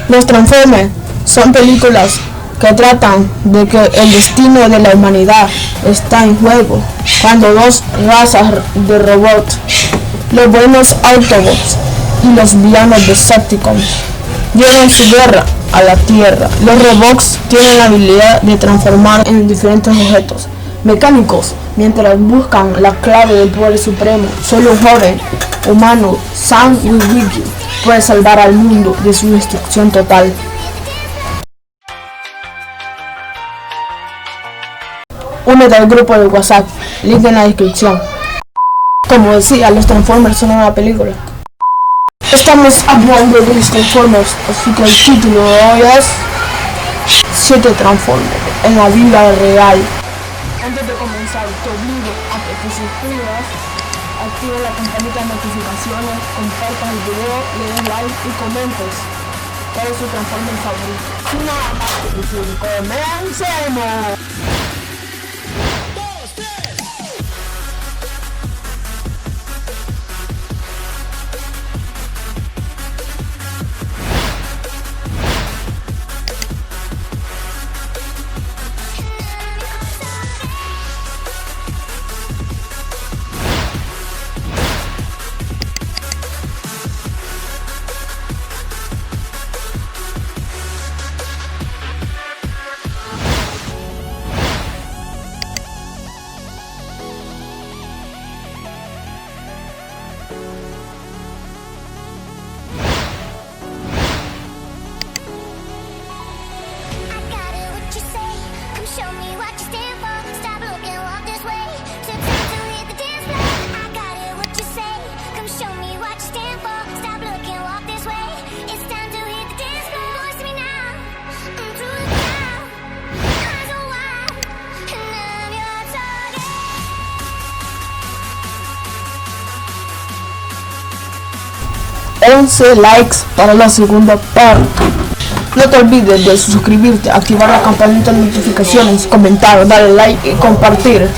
Los Transformers son películas que tratan de que el destino de la humanidad está en juego cuando dos razas de robots, los buenos Autobots y los villanos Decepticons, llevan su guerra a la Tierra. Los robots tienen la habilidad de transformar en diferentes objetos mecánicos mientras buscan la clave del poder supremo. Solo un joven humano, Sam Witwicky, puede salvar al mundo de su destrucción total. Únete al grupo de WhatsApp, link en la descripción. Como decía, los Transformers son una película. Estamos hablando de los Transformers, así que el título de hoy es 7 Transformers en la vida real. Antes de comenzar, te obligo a que te suscribas, activa la campanita de notificaciones, compartas el video, le des like y comentes cuál es su Transformer favorito. Sin nada más que decir, ¡comencemos! Show me what you stand for. Stop looking, walk this way. Took time to hit the dance floor. I got it, what you say. Come show me what you stand for. Stop looking, walk this way. It's time to hit the dance floor. Voice me now, through the crowd. Eyes are wide, and I'm your target. 11 likes para la segunda parte. No te olvides de suscribirte, activar la campanita de notificaciones, comentar, darle like y compartir.